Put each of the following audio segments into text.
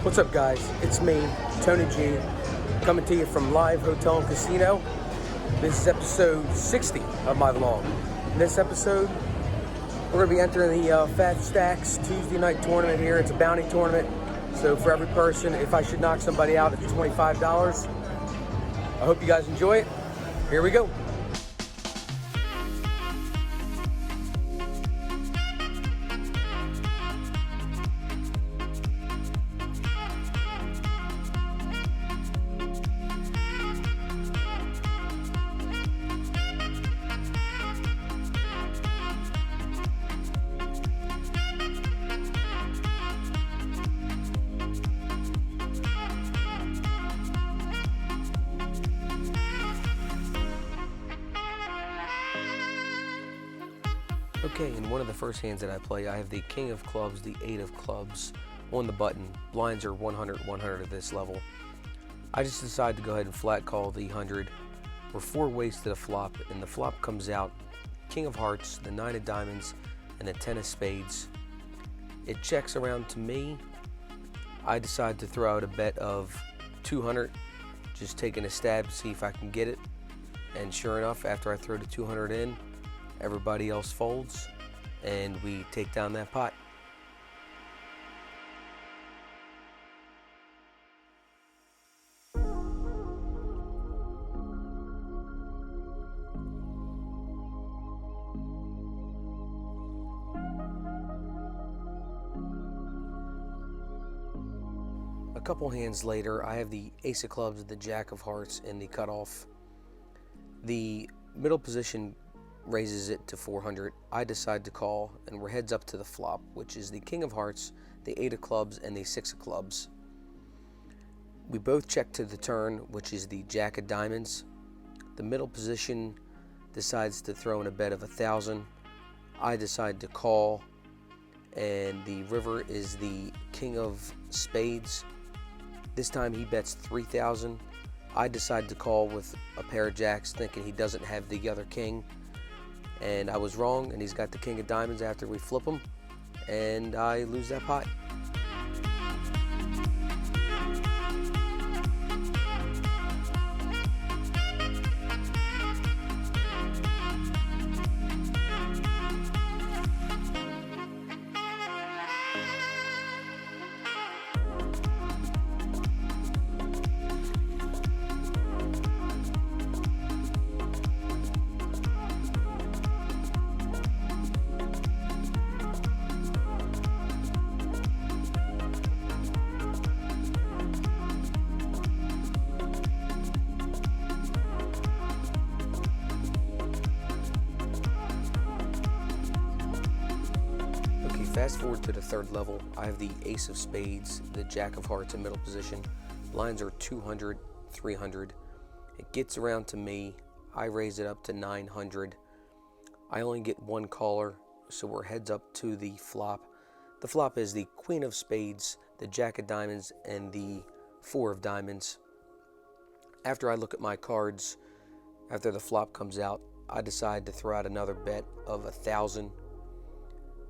What's up, guys? It's me, Tony G, coming to you from Live Hotel and Casino. This is episode 60 of my vlog. In this episode, we're going to be entering the Deepstacks Tuesday night tournament here. It's a bounty tournament. So for every person, if I should knock somebody out, it's $25. I hope you guys enjoy it. Here we go. Okay, in one of the first hands that I play, I have the King of Clubs, the 8 of Clubs on the button. Blinds are 100, 100 at this level. I just decided to go ahead and flat call the 100. We're 4 ways to the flop, and the flop comes out King of Hearts, the 9 of Diamonds, and the 10 of Spades. It checks around to me. I decide to throw out a bet of 200, just taking a stab to see if I can get it. And sure enough, after I throw the 200 in, everybody else folds, and we take down that pot. A couple hands later, I have the Ace of Clubs, the Jack of Hearts, and the cutoff. The middle position raises it to 400. I decide to call, and we're heads up to the flop, which is the King of Hearts, the 8 of Clubs, and the 6 of Clubs. We both check to the turn, which is the Jack of Diamonds. The middle position decides to throw in a bet of 1,000. I decide to call, and the river is the King of Spades. This time he bets 3,000. I decide to call with a pair of jacks, thinking he doesn't have the other king. And I was wrong, and he's got the King of Diamonds after we flip him, and I lose that pot. Fast forward to the third level, I have the Ace of Spades, the Jack of Hearts in middle position. Lines are 200, 300. It gets around to me. I raise it up to 900. I only get one caller, so we're heads up to the flop. The flop is the Queen of Spades, the Jack of Diamonds, and the 4 of Diamonds. After I look at my cards, after the flop comes out, I decide to throw out another bet of 1,000.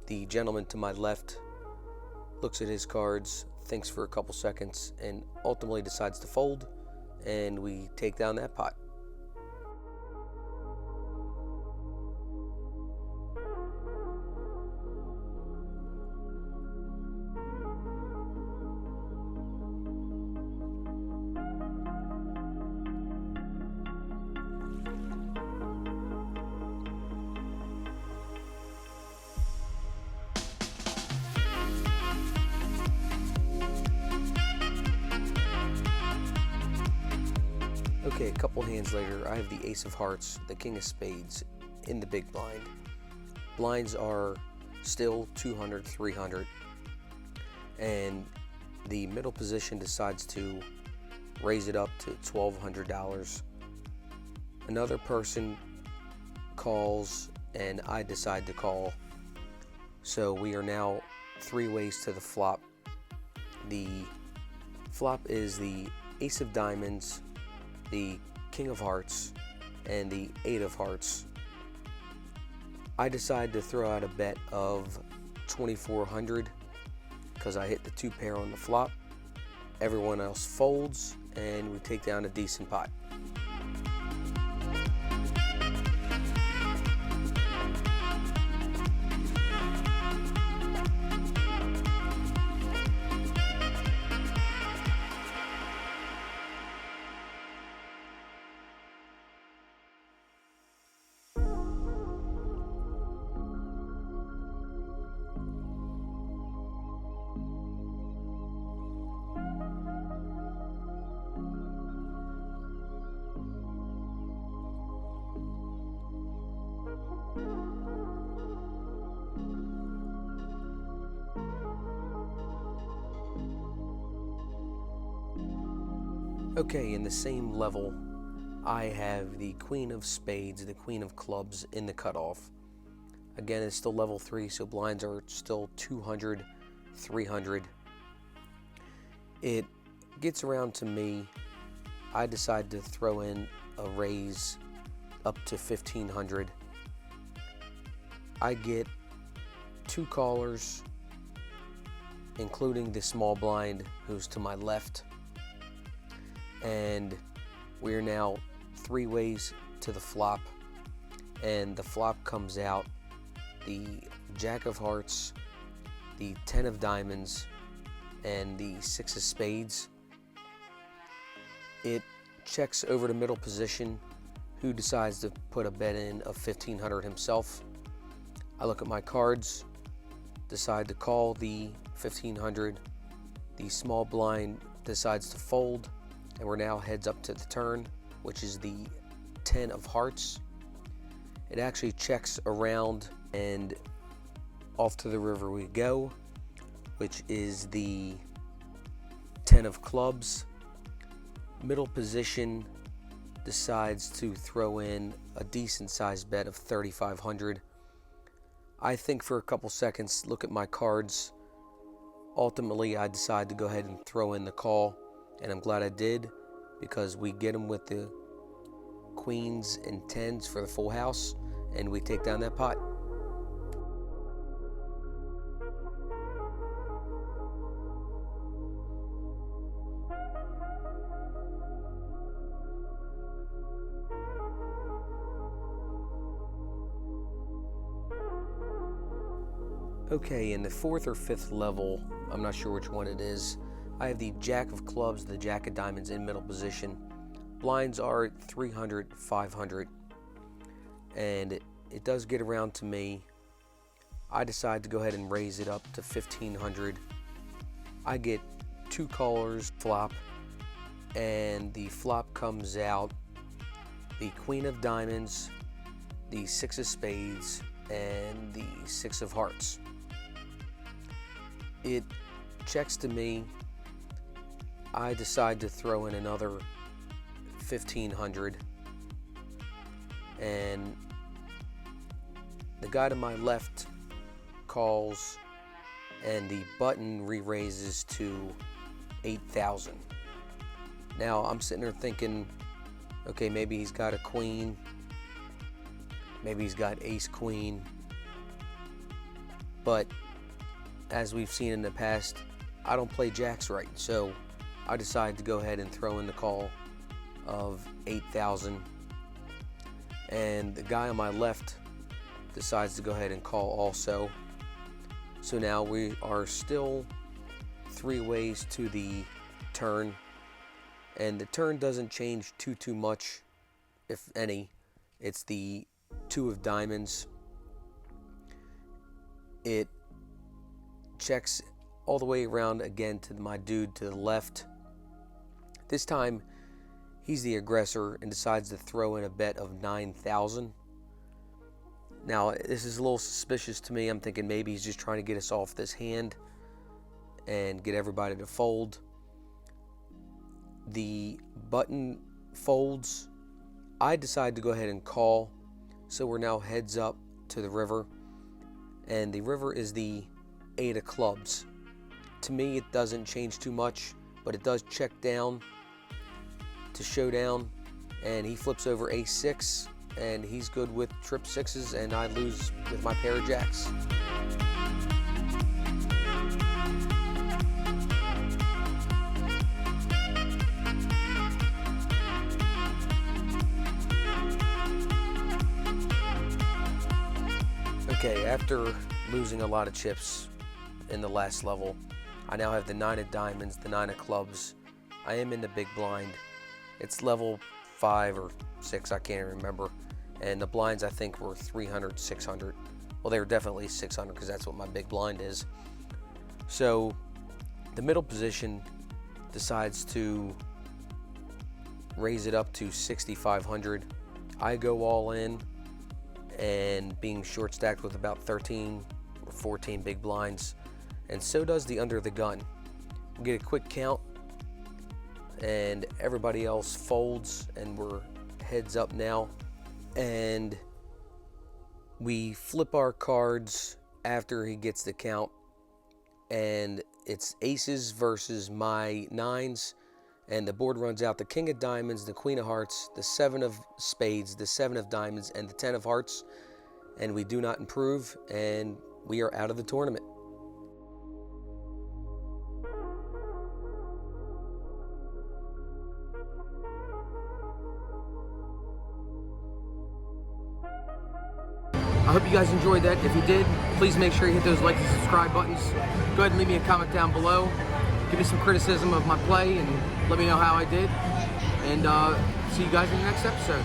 The gentleman to my left looks at his cards, thinks for a couple seconds, and ultimately decides to fold, and we take down that pot. Okay, a couple hands later, I have the Ace of Hearts, the King of Spades in the big blind. Blinds are still 200, 300. And the middle position decides to raise it up to $1,200. Another person calls, and I decide to call. So we are now 3 ways to the flop. The flop is the Ace of Diamonds, the King of Hearts, and the 8 of Hearts. I decide to throw out a bet of $2,400 because I hit the 2 pair on the flop, Everyone else folds, and we take down a decent pot. Okay, in the same level, I have the Queen of Spades, the Queen of Clubs in the cutoff. Again, it's still level 3, so blinds are still 200, 300. It gets around to me. I decide to throw in a raise up to 1500. I get 2 callers, including the small blind who's to my left. And we're now 3 ways to the flop, and the flop comes out the Jack of Hearts, the 10 of Diamonds, and the 6 of Spades. It checks over to middle position, who decides to put a bet in of 1500 himself. I look at my cards, decide to call the 1500. The small blind decides to fold, and we're now heads up to the turn, which is the 10 of Hearts. It actually checks around, and off to the river we go, which is the 10 of Clubs. Middle position decides to throw in a decent sized bet of 3500. I think for a couple seconds, look at my cards. Ultimately, I decide to go ahead and throw in the call, and I'm glad I did, because we get them with the queens and 10s for the full house, and we take down that pot. Okay, in the 4th or 5th level, I'm not sure which one it is, I have the Jack of Clubs, the Jack of Diamonds in middle position. Blinds are 300, 500, and it does get around to me. I decide to go ahead and raise it up to 1500. I get 2 callers flop, and the flop comes out the Queen of Diamonds, the 6 of Spades, and the 6 of Hearts. It checks to me. I decide to throw in another 1500, and the guy to my left calls, and the button re-raises to 8,000. Now I'm sitting there thinking, okay, maybe he's got a queen, maybe he's got ace queen, but as we've seen in the past, I don't play jacks right, so I decided to go ahead and throw in the call of 8,000, and the guy on my left decides to go ahead and call also. So now we are still 3 ways to the turn, and the turn doesn't change too much, if any. It's the 2 of Diamonds. It checks all the way around again to my dude to the left. This time, he's the aggressor and decides to throw in a bet of 9,000. Now, this is a little suspicious to me. I'm thinking maybe he's just trying to get us off this hand and get everybody to fold. The button folds. I decide to go ahead and call, so we're now heads up to the river, and the river is the 8 of Clubs. To me, it doesn't change too much, but it does check down to showdown, and he flips over ace-6, and he's good with trip 6s, and I lose with my pair of jacks. Okay, after losing a lot of chips in the last level, I now have the 9 of diamonds, the 9 of clubs. I am in the big blind. It's level 5 or 6, I can't remember. And the blinds, I think, were 300, 600. Well, they were definitely 600 because that's what my big blind is. So the middle position decides to raise it up to 6,500. I go all in, and being short stacked with about 13 or 14 big blinds, and so does the under the gun. We get a quick count, and everybody else folds, and we're heads up now. And we flip our cards after he gets the count, and it's aces versus my nines, and the board runs out the king of diamonds, the queen of hearts, the 7 of spades, the 7 of diamonds, and the 10 of hearts, and we do not improve, and we are out of the tournament. I hope you guys enjoyed that. If you did, please make sure you hit those like and subscribe buttons. Go ahead and leave me a comment down below. Give me some criticism of my play and let me know how I did. And see you guys in the next episode.